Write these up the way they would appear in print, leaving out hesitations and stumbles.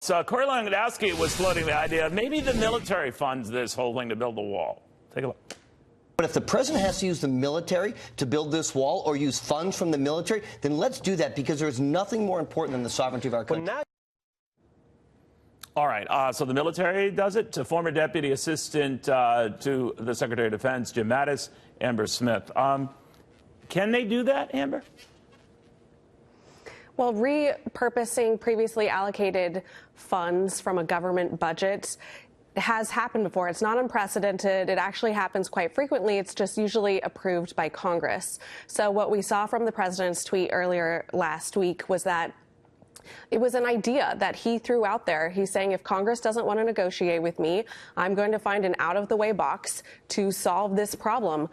So Corey Lewandowski was floating the idea of maybe the military funds this whole thing to build the wall. Take a look. But if the president has to use the military to build this wall or use funds from the military, then let's do that, because there's nothing more important than the sovereignty of our country. All right. So the military does it. To former deputy assistant to the Secretary of Defense, Jim Mattis, Amber Smith. Can they do that, Amber? Well, repurposing previously allocated funds from a government budget has happened before. It's not unprecedented. It actually happens quite frequently. It's just usually approved by Congress. So what we saw from the president's tweet earlier last week was that it was an idea that he threw out there. He's saying, if Congress doesn't want to negotiate with me, I'm going to find an out-of-the-way box to solve this problem.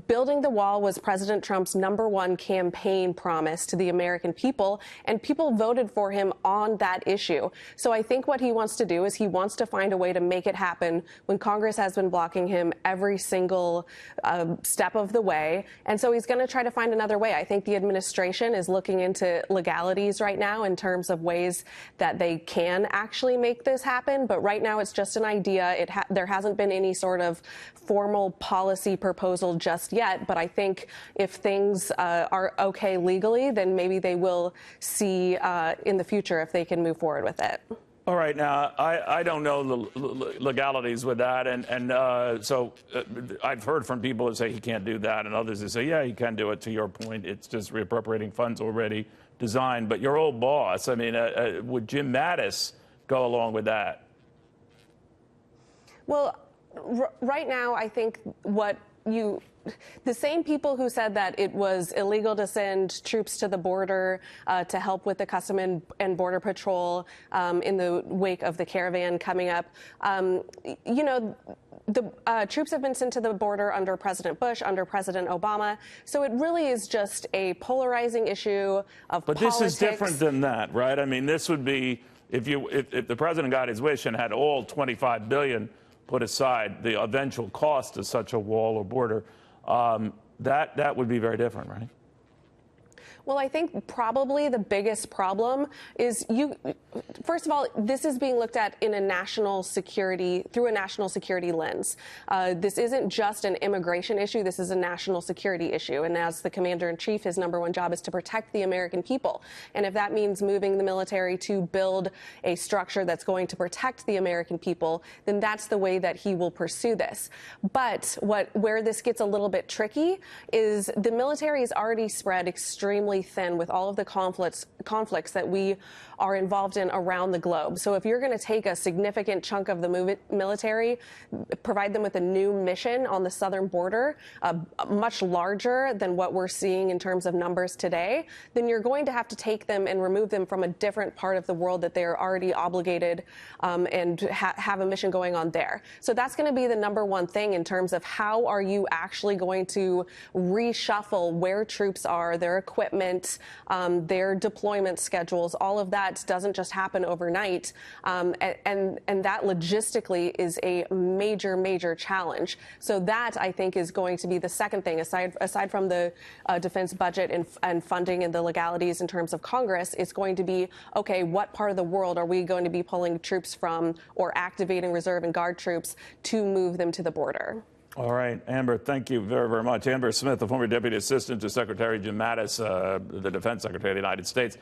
Building the wall was President Trump's #1 campaign promise to the American people, and people voted for him on that issue. So I think what he wants to do is he wants to find a way to make it happen when Congress has been blocking him every single step of the way. And so he's going to try to find another way. I think the administration is looking into legalities right now in terms of ways that they can actually make this happen. But right now it's just an idea. There hasn't been any sort of formal policy proposal just yet. But I think if things are okay legally, then maybe they will see in the future if they can move forward with it. All right. Now, I don't know the legalities with that. So I've heard from people who say he can't do that, and others who say, yeah, he can do it. To your point, it's just reappropriating funds already designed. But your old boss, I mean, would Jim Mattis go along with that? Well, right now, I think the same people who said that it was illegal to send troops to the border to help with the Custom and Border Patrol in the wake of the caravan coming up, the troops have been sent to the border under President Bush, under President Obama. So it really is just a polarizing issue of politics. But this is different than that, right? I mean, this would be if the president got his wish and had all $25 billion put aside, the eventual cost of such a wall or border, that would be very different, right? Well, I think probably the biggest problem is first of all, this is being looked at in a national security, through a national security lens. This isn't just an immigration issue. This is a national security issue. And as the commander-in-chief, his #1 job is to protect the American people. And if that means moving the military to build a structure that's going to protect the American people, then that's the way that he will pursue this. But where this gets a little bit tricky is the military is already spread extremely thin with all of the conflicts that we are involved in around the globe. So if you're going to take a significant chunk of the military, provide them with a new mission on the southern border, much larger than what we're seeing in terms of numbers today, then you're going to have to take them and remove them from a different part of the world that they're already obligated and have a mission going on there. So that's going to be the #1 thing in terms of how are you actually going to reshuffle where troops are, their equipment, their deployment schedules. All of that doesn't just happen overnight, and that logistically is a major challenge. So that, I think, is going to be the second thing, aside from the defense budget and funding and the legalities in terms of Congress. It's going to be, okay, what part of the world are we going to be pulling troops from or activating reserve and guard troops to move them to the border? All right, Amber, thank you very, very much. Amber Smith, the former deputy assistant to Secretary Jim Mattis, the Defense Secretary of the United States.